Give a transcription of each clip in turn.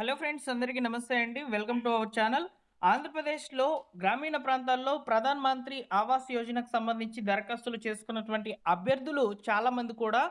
Hello friends, అందరికీ నమస్తే అండి. Welcome to our channel. ఆంధ్రప్రదేశ్‌లో గ్రామీణ ప్రాంతాల్లో ప్రధాన్ మంత్రి ఆవాస్ యోజనకు సంబంధించి దరఖాస్తులు చేసుకున్నటువంటి అభ్యర్థులు చాలామంది కూడా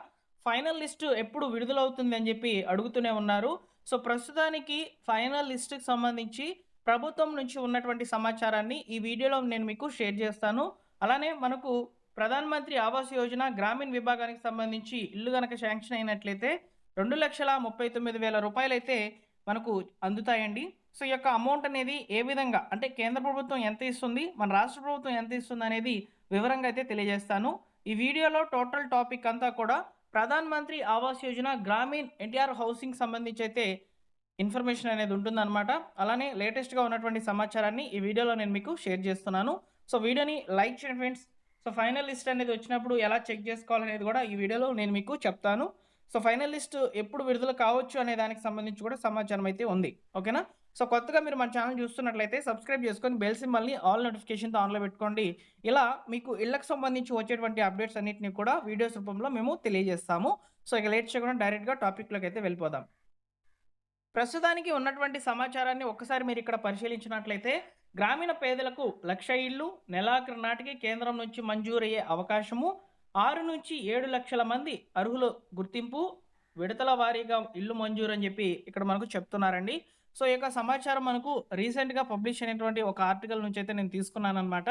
ఫైనల్ లిస్ట్ ఎప్పుడు విడుదలవుతుంది అని చెప్పి అడుగుతూనే ఉన్నారు. సో, ప్రస్తుతానికి ఫైనల్ లిస్ట్‌కి సంబంధించి ప్రభుత్వం నుంచి ఉన్నటువంటి సమాచారాన్ని ఈ వీడియోలో నేను మీకు షేర్ చేస్తాను. అలానే మనకు ప్రధాన్ మంత్రి ఆవాస్ యోజన గ్రామీణ విభాగానికి సంబంధించి ఇల్లు గనక శాంక్షన్ అయినట్లయితే రూ. 2,39,000 మనకు అందుతాయండి. సో, ఈ యొక్క అమౌంట్ అనేది ఏ విధంగా అంటే కేంద్ర ప్రభుత్వం ఎంత ఇస్తుంది, మన రాష్ట్ర ప్రభుత్వం ఎంత ఇస్తుందనేది వివరంగా అయితే తెలియజేస్తాను. ఈ వీడియోలో టోటల్ టాపిక్ అంతా కూడా ప్రధాన్ మంత్రి ఆవాస్ యోజన గ్రామీణ్ ఎన్టీఆర్ హౌసింగ్ సంబంధించి అయితే ఇన్ఫర్మేషన్ అనేది ఉంటుందన్నమాట. అలానే లేటెస్ట్‌గా ఉన్నటువంటి సమాచారాన్ని ఈ వీడియోలో నేను మీకు షేర్ చేస్తున్నాను. సో, వీడియోని లైక్ చేయండి ఫ్రెండ్స్. సో, ఫైనల్ లిస్ట్ అనేది వచ్చినప్పుడు ఎలా చెక్ చేసుకోవాలనేది కూడా ఈ వీడియోలో నేను మీకు చెప్తాను. సో, ఫైనల్ లిస్ట్ ఎప్పుడు విడుదల కావచ్చు అనే దానికి సంబంధించి కూడా సమాచారం అయితే ఉంది. ఓకేనా? సో, కొత్తగా మీరు మన ఛానెల్ చూస్తున్నట్లయితే సబ్స్క్రైబ్ చేసుకొని బెల్ సింబల్‌ని ఆల్ నోటిఫికేషన్‌తో ఆన్‌లో పెట్టుకోండి. ఇలా మీకు ఇళ్ళకి సంబంధించి వచ్చేటువంటి అప్డేట్స్ అన్నిటిని కూడా వీడియోస్ రూపంలో మేము తెలియజేస్తాము. సో, ఇక లేట్ చేయకుండా డైరెక్ట్‌గా టాపిక్‌లోకి అయితే వెళ్ళిపోదాం. ప్రస్తుతానికి ఉన్నటువంటి సమాచారాన్ని ఒక్కసారి మీరు ఇక్కడ పరిశీలించినట్లయితే గ్రామీణ పేదలకు 1,00,000 ఇళ్ళు నెలాఖరు నాటికి కేంద్రం నుంచి మంజూరయ్యే అవకాశము, 6-7 లక్షల మంది అర్హుల గుర్తింపు, విడతల వారీగా ఇల్లు మంజూరు అని చెప్పి ఇక్కడ మనకు చెప్తున్నారండి. సో, ఈ యొక్క సమాచారం మనకు రీసెంట్‌గా పబ్లిష్ అయినటువంటి ఒక ఆర్టికల్ నుంచి అయితే నేను తీసుకున్నాననమాట.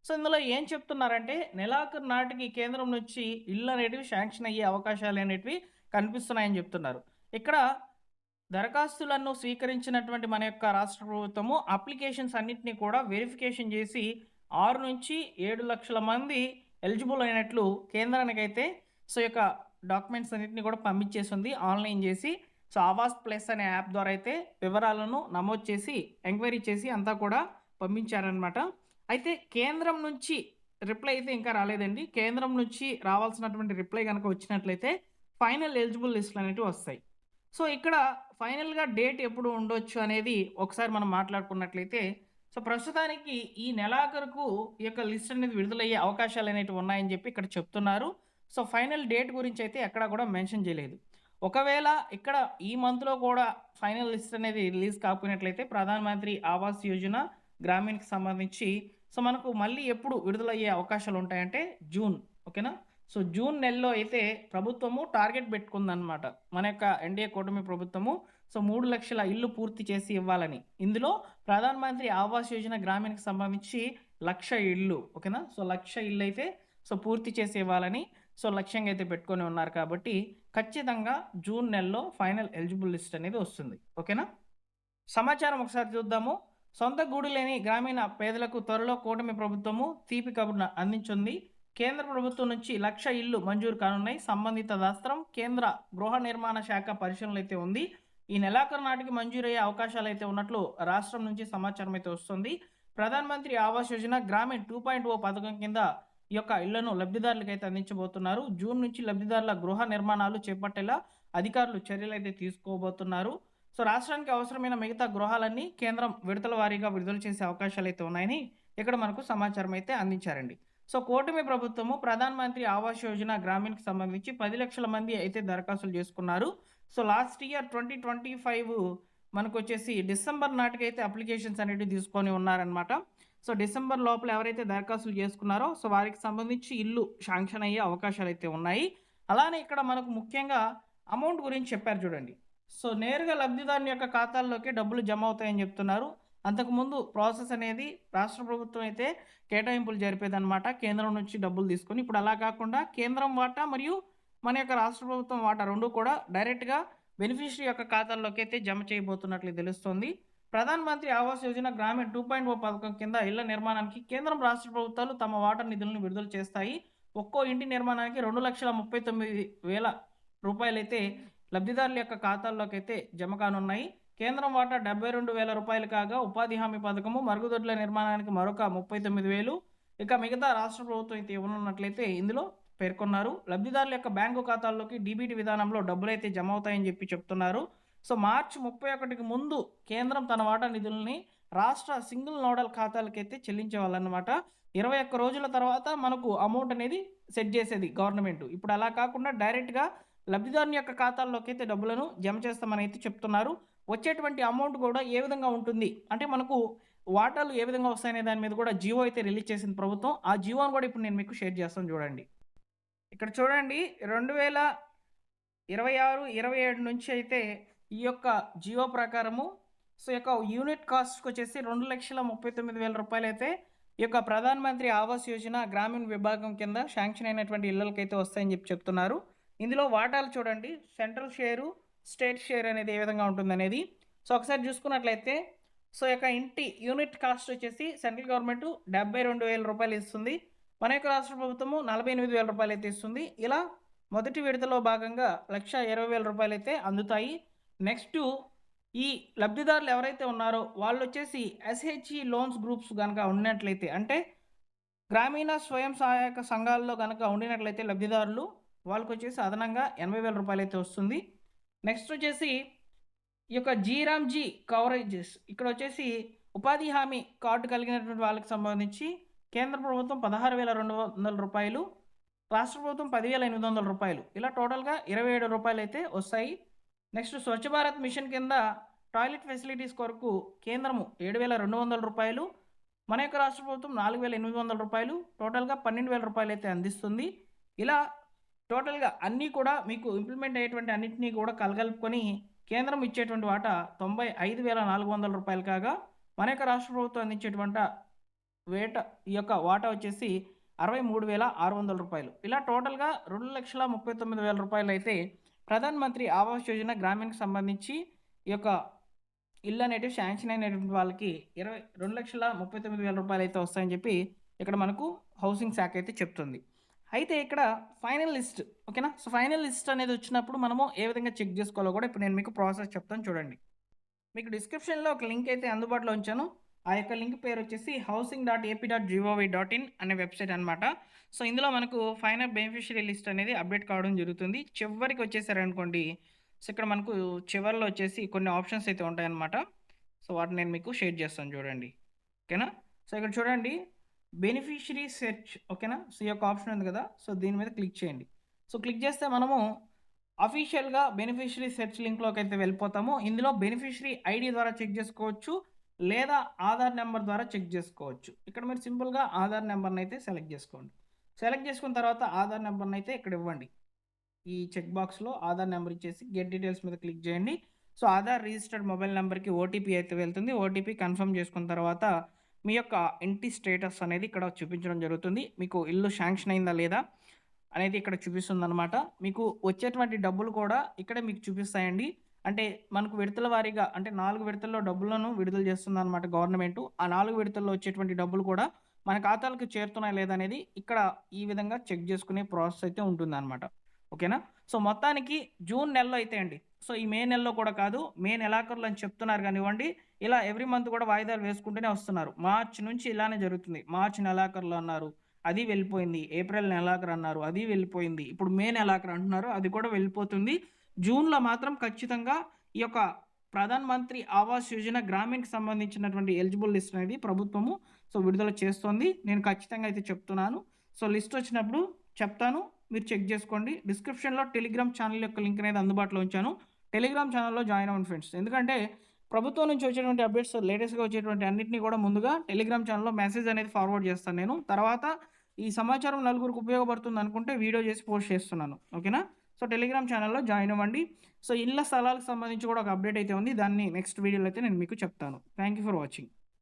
సో, ఇందులో ఏం చెప్తున్నారంటే నెలాఖరు నాటికి కేంద్రం నుంచి ఇల్లు అనేటివి శాంక్షన్ అయ్యే అవకాశాలు అనేటివి కనిపిస్తున్నాయని చెప్తున్నారు. ఇక్కడ దరఖాస్తులను స్వీకరించినటువంటి మన యొక్క రాష్ట్ర ప్రభుత్వము అప్లికేషన్స్ అన్నిటిని కూడా వెరిఫికేషన్ చేసి 6-7 లక్షల మంది ఎలిజిబుల్ అయినట్లు కేంద్రానికైతే సో, ఈ యొక్క డాక్యుమెంట్స్ అన్నిటిని కూడా పంపించేసింది ఆన్‌లైన్ చేసి. సో, ఆవాస్ ప్లస్ అనే యాప్ ద్వారా అయితే వివరాలను నమోదు చేసి, ఎంక్వైరీ చేసి అంతా కూడా పంపించారనమాట. అయితే కేంద్రం నుంచి రిప్లై అయితే ఇంకా రాలేదండి. కేంద్రం నుంచి రావాల్సినటువంటి రిప్లై గనక వచ్చినట్లయితే ఫైనల్ ఎలిజిబుల్ లిస్ట్‌లు అనేటివి వస్తాయి. సో, ఇక్కడ ఫైనల్‌గా డేట్ ఎప్పుడు ఉండొచ్చు అనేది ఒకసారి మనం మాట్లాడుకున్నట్లయితే, సో, ప్రస్తుతానికి ఈ నెలాఖరుకు ఈ యొక్క లిస్ట్ అనేది విడుదలయ్యే అవకాశాలనేటివి ఉన్నాయని చెప్పి ఇక్కడ చెప్తున్నారు. సో, ఫైనల్ డేట్ గురించైతే ఎక్కడా కూడా మెన్షన్ చేయలేదు. ఒకవేళ ఇక్కడ ఈ మంత్‌లో కూడా ఫైనల్ లిస్ట్ అనేది రిలీజ్ కాకపోయినట్లయితే ప్రధాన్ మంత్రి ఆవాస్ యోజన గ్రామీణ్‌కి సంబంధించి సో, మనకు మళ్ళీ ఎప్పుడు విడుదలయ్యే అవకాశాలుంటాయంటే జూన్. ఓకేనా? సో, జూన్ నెలలో అయితే ప్రభుత్వము టార్గెట్ పెట్టుకుందనమాట. మన యొక్క ఎన్‌డీఏ కూటమి ప్రభుత్వము. సో, 3,00,000 ఇల్లు పూర్తి చేసి ఇవ్వాలని. ఇందులో ప్రధాన్ మంత్రి ఆవాస్ యోజన గ్రామీణ్‌కి సంబంధించి 1,00,000 ఇళ్ళు. ఓకేనా? సో, 1,00,000 ఇళ్ళైతే సో, పూర్తి చేసి ఇవ్వాలని సో, లక్ష్యంగా అయితే పెట్టుకొని ఉన్నారు కాబట్టి ఖచ్చితంగా జూన్ నెలలో ఫైనల్ ఎలిజిబుల్ లిస్ట్ అనేది వస్తుంది. ఓకేనా? సమాచారం ఒకసారి చూద్దాము. సొంత గూడు లేని గ్రామీణ పేదలకు త్వరలో కూటమి ప్రభుత్వము తీపి కబురును అందించింది. కేంద్ర ప్రభుత్వం నుంచి 1,00,000 ఇళ్లు మంజూరు కానున్నాయి. సంబంధిత దస్త్రం కేంద్ర గృహ నిర్మాణ శాఖ పరిశీలనలో అయితే ఉంది. ఈ నెలాఖరు నాటికి మంజూరయ్యే అవకాశాలైతే ఉన్నట్లు రాష్ట్రం నుంచి సమాచారం అయితే వస్తుంది. ప్రధాన్ మంత్రి ఆవాస్ యోజన గ్రామీణ్ 2.0 పథకం కింద ఈ యొక్క ఇళ్లను లబ్ధిదారులకైతే అందించబోతున్నారు. జూన్ నుంచి లబ్ధిదారుల గృహ నిర్మాణాలు చేపట్టేలా అధికారులు చర్యలైతే తీసుకోబోతున్నారు. సో, రాష్ట్రానికి అవసరమైన మిగతా గృహాలన్నీ కేంద్రం విడతల వారీగా విడుదల చేసే అవకాశాలైతే ఉన్నాయని ఇక్కడ మనకు సమాచారం అయితే అందించారండి. సో, కూటమి ప్రభుత్వము ప్రధాన్ మంత్రి ఆవాస్ యోజన గ్రామీణ్‌కి సంబంధించి 10,00,000 మంది అయితే దరఖాస్తులు చేసుకున్నారు. సో, లాస్ట్ ఇయర్ 2025 మనకొచ్చేసి డిసెంబర్ నాటికైతే అప్లికేషన్స్ అనేటివి తీసుకొని ఉన్నారనమాట. సో, డిసెంబర్ లోపల ఎవరైతే దరఖాస్తులు చేసుకున్నారో సో, వారికి సంబంధించి ఇల్లు శాంక్షన్ అయ్యే అవకాశాలైతే ఉన్నాయి. అలానే ఇక్కడ మనకు ముఖ్యంగా అమౌంట్ గురించి చెప్పారు చూడండి. సో, నేరుగా లబ్ధిదారుని యొక్క ఖాతాల్లోకే డబ్బులు జమ అవుతాయని చెప్తున్నారు. అంతకుముందు ప్రాసెస్ అనేది రాష్ట్ర ప్రభుత్వం అయితే కేటాయింపులు జరిపేదనమాట. కేంద్రం నుంచి డబ్బులు తీసుకొని. ఇప్పుడు అలా కాకుండా కేంద్రం వాటా మరియు మన యొక్క రాష్ట్ర ప్రభుత్వం వాటా 2 కూడా డైరెక్ట్‌గా బెనిఫిషియరీ యొక్క ఖాతాల్లోకైతే జమ చేయబోతున్నట్లు తెలుస్తోంది. ప్రధాన్ మంత్రి ఆవాస్ యోజన గ్రామీణ్ 2.0 పథకం కింద ఇళ్ల నిర్మాణానికి కేంద్రం, రాష్ట్ర ప్రభుత్వాలు తమ వాటా నిధులను విడుదల చేస్తాయి. ఒక్కో ఇంటి నిర్మాణానికి రూ. 2,39,000 లబ్ధిదారుల యొక్క ఖాతాల్లోకైతే జమ కానున్నాయి. కేంద్రం వాటా రూ. 72,000 కాగా ఉపాధి హామీ పథకము, మరుగుదొడ్ల నిర్మాణానికి మరొక 39,000 ఇక మిగతా రాష్ట్ర ప్రభుత్వం అయితే ఇవ్వనున్నట్లయితే ఇందులో పేర్కొన్నారు. లబ్ధిదారుల యొక్క బ్యాంకు ఖాతాల్లోకి డీబీటీ విధానంలో డబ్బులైతే జమ అవుతాయని చెప్పి చెప్తున్నారు. సో, మార్చి 31కి ముందు కేంద్రం తన వాటా నిధుల్ని రాష్ట్ర సింగిల్ నోడల్ ఖాతాలకైతే చెల్లించేవాళ్ళనమాట. 21 రోజుల తర్వాత మనకు అమౌంట్ అనేది సెట్ చేసేది గవర్నమెంట్. ఇప్పుడు అలా కాకుండా డైరెక్ట్‌గా లబ్ధిదారుని యొక్క ఖాతాల్లోకైతే డబ్బులను జమ చేస్తామని అయితే చెప్తున్నారు. వచ్చేటువంటి అమౌంట్ కూడా ఏ విధంగా ఉంటుంది, అంటే మనకు వాటాలు ఏ విధంగా వస్తాయనే దాని మీద కూడా జియో అయితే రిలీజ్ చేసింది ప్రభుత్వం. ఆ జియోని కూడా ఇప్పుడు నేను మీకు షేర్ చేస్తాను చూడండి. ఇక్కడ చూడండి 2026, 27 నుంచి అయితే ఈ యొక్క జియో ప్రకారము సో ఈ యొక్క యూనిట్ కాస్ట్కి వచ్చేసి 2,39,000 రూపాయలు అయితే ఈ యొక్క ప్రధాన మంత్రి ఆవాస్ యోజన గ్రామీణ విభాగం కింద శాంక్షన్ అయినటువంటి ఇళ్ళకైతే వస్తాయని చెప్తున్నారు. ఇందులో వాటాలు చూడండి, సెంట్రల్ షేరు, స్టేట్ షేర్ అనేది ఏ విధంగా ఉంటుందనేది. సో ఒకసారి చూసుకున్నట్లయితే సో యొక్క ఇంటి యూనిట్ కాస్ట్ వచ్చేసి సెంట్రల్ గవర్నమెంట్ 72,000 రూపాయలు ఇస్తుంది. మన యొక్క రాష్ట్ర ప్రభుత్వము 48,000 రూపాయలు అయితే ఇస్తుంది. ఇలా మొదటి విడతలో భాగంగా 1,20,000 రూపాయలు అయితే అందుతాయి. నెక్స్ట్ ఈ లబ్ధిదారులు ఎవరైతే ఉన్నారో వాళ్ళు వచ్చేసి ఎస్హెచ్ఈ లోన్స్ గ్రూప్స్ కనుక ఉన్నట్లయితే, అంటే గ్రామీణ స్వయం సహాయక సంఘాల్లో కనుక ఉండినట్లయితే లబ్ధిదారులు వాళ్ళకి వచ్చేసి అదనంగా 80,000 రూపాయలు అయితే వస్తుంది. నెక్స్ట్ వచ్చేసి ఈ యొక్క జీరామ్జీ కవరేజెస్ ఇక్కడ వచ్చేసి ఉపాధి హామీ కార్డు కలిగినటువంటి వాళ్ళకి సంబంధించి కేంద్ర ప్రభుత్వం 16,200 రూపాయలు, రాష్ట్ర ప్రభుత్వం 10,800 రూపాయలు, ఇలా టోటల్గా 27 రూపాయలు అయితే వస్తాయి. నెక్స్ట్ స్వచ్ఛ భారత్ మిషన్ కింద టాయిలెట్ ఫెసిలిటీస్ కొరకు కేంద్రము 7,200 రూపాయలు, మన యొక్క రాష్ట్ర ప్రభుత్వం 4,800 రూపాయలు, టోటల్గా 12,000 రూపాయలు అయితే అందిస్తుంది. ఇలా టోటల్గా అన్నీ కూడా మీకు ఇంప్లిమెంట్ అయ్యేటువంటి అన్నింటినీ కూడా కలగలుపుకొని కేంద్రం ఇచ్చేటువంటి వాటా 95,400 రూపాయలు కాగా, మన యొక్క రాష్ట్ర ప్రభుత్వం అందించేటువంటి ఈ యొక్క వాటా వచ్చేసి 63,600 రూపాయలు. ఇలా టోటల్గా 2,39,000 రూపాయలు అయితే ప్రధాన మంత్రి ఆవాస్ యోజన గ్రామీణకి సంబంధించి ఈ యొక్క ఇల్లు అనేటివి శాంక్షన్ అయినటువంటి వాళ్ళకి 2,39,000 రూపాయలు అయితే వస్తాయని చెప్పి ఇక్కడ మనకు హౌసింగ్ శాఖ అయితే చెప్తుంది. అయితే ఇక్కడ ఫైనల్ లిస్ట్, ఓకేనా. సో ఫైనల్ లిస్ట్ అనేది వచ్చినప్పుడు మనము ఏ విధంగా చెక్ చేసుకోవాలో కూడా ఇప్పుడు నేను మీకు ప్రాసెస్ చెప్తాను చూడండి. మీకు డిస్క్రిప్షన్లో ఒక లింక్ అయితే అందుబాటులో ఉంచాను. ఆ యొక్క లింక్ పేరు వచ్చేసి housing.ap.gov.in అనే వెబ్సైట్ అనమాట. సో ఇందులో మనకు ఫైనల్ బెనిఫిషియరీ లిస్ట్ అనేది అప్డేట్ కావడం జరుగుతుంది. చివరికి వచ్చేసారనుకోండి, సో ఇక్కడ మనకు చివరిలో వచ్చేసి కొన్ని ఆప్షన్స్ అయితే ఉంటాయన్నమాట. సో వాటిని నేను మీకు షేర్ చేస్తాను చూడండి, ఓకేనా. సో ఇక్కడ చూడండి బెనిఫిషియరీ సెర్చ్, ఓకేనా. సో ఈ యొక్క ఆప్షన్ ఉంది కదా, సో దీని మీద క్లిక్ చేయండి. సో క్లిక్ చేస్తే మనము అఫీషియల్గా బెనిఫిషియరీ సెర్చ్ లింక్లోకి అయితే వెళ్ళిపోతాము. ఇందులో బెనిఫిషియరీ ఐడి ద్వారా చెక్ చేసుకోవచ్చు, లేదా ఆధార్ నెంబర్ ద్వారా చెక్ చేసుకోవచ్చు. ఇక్కడ మీరు సింపుల్గా ఆధార్ నెంబర్ని అయితే సెలెక్ట్ చేసుకోండి. సెలెక్ట్ చేసుకున్న తర్వాత ఆధార్ నెంబర్ని అయితే ఇక్కడ ఇవ్వండి. ఈ చెక్ బాక్స్లో ఆధార్ నెంబర్ ఇచ్చేసి గెట్ డీటెయిల్స్ మీద క్లిక్ చేయండి. సో ఆధార్ రిజిస్టర్డ్ మొబైల్ నెంబర్కి ఓటీపీ అయితే వెళ్తుంది. ఓటీపీ కన్ఫర్మ్ చేసుకున్న తర్వాత మీ యొక్క ఇంటి స్టేటస్ అనేది ఇక్కడ చూపించడం జరుగుతుంది. మీకు ఇల్లు శాంక్షన్ అయిందా లేదా అనేది ఇక్కడ చూపిస్తుంది అనమాట. మీకు వచ్చేటువంటి డబ్బులు కూడా ఇక్కడే మీకు చూపిస్తాయండి. అంటే మనకు విడతల వారీగా, అంటే 4 విడతల్లో డబ్బులను విడుదల చేస్తుంది అనమాట గవర్నమెంట్. ఆ 4 విడతల్లో వచ్చేటువంటి డబ్బులు కూడా మన ఖాతాలకు చేరుతున్నాయి లేదా అనేది ఇక్కడ ఈ విధంగా చెక్ చేసుకునే ప్రాసెస్ అయితే ఉంటుంది అనమాట, ఓకేనా. సో మొత్తానికి జూన్ నెలలో అయితే అండి, సో ఈ మే నెలలో కూడా కాదు, మే నెలాఖరులు అని చెప్తున్నారు కానివ్వండి, ఇలా ఎవ్రీ మంత్ కూడా వాయిదాలు వేసుకుంటూనే వస్తున్నారు. మార్చి నుంచి ఇలానే జరుగుతుంది. మార్చి నెలాఖరులు అన్నారు, అది వెళ్ళిపోయింది. ఏప్రిల్ నెలాఖరు అన్నారు, అది వెళ్ళిపోయింది. ఇప్పుడు మే నెలాఖరు అంటున్నారు, అది కూడా వెళ్ళిపోతుంది. జూన్లో మాత్రం ఖచ్చితంగా ఈ యొక్క ప్రధాన మంత్రి ఆవాస్ యోజన గ్రామీణకి సంబంధించినటువంటి ఎలిజిబుల్ లిస్ట్ అనేది ప్రభుత్వము సో విడుదల చేస్తోంది. నేను ఖచ్చితంగా అయితే చెప్తున్నాను. సో లిస్ట్ వచ్చినప్పుడు చెప్తాను, మీరు చెక్ చేసుకోండి. డిస్క్రిప్షన్లో టెలిగ్రామ్ ఛానల్ యొక్క లింక్ అనేది అందుబాటులో ఉంచాను. టెలిగ్రామ్ ఛానల్లో జాయిన్ అవ్వండి ఫ్రెండ్స్. ఎందుకంటే ప్రభుత్వం నుంచి వచ్చేటువంటి అప్డేట్స్, లేటెస్ట్గా వచ్చేటువంటి అన్నింటినీ కూడా ముందుగా టెలిగ్రామ్ ఛానల్లో మెసేజ్ అనేది ఫార్వర్డ్ చేస్తాను నేను. తర్వాత ఈ సమాచారం నలుగురికి ఉపయోగపడుతుంది అనుకుంటే వీడియో చేసి పోస్ట్ చేస్తున్నాను, ఓకేనా. సో టెలిగ్రామ్ ఛానల్లో జాయిన్ అవ్వండి. సో ఇళ్ళ స్థలాలకు సంబంధించి కూడా ఒక అప్డేట్ అయితే ఉంది, దాన్ని నెక్స్ట్ వీడియోలో అయితే నేను మీకు చెప్తాను. Thank you for watching.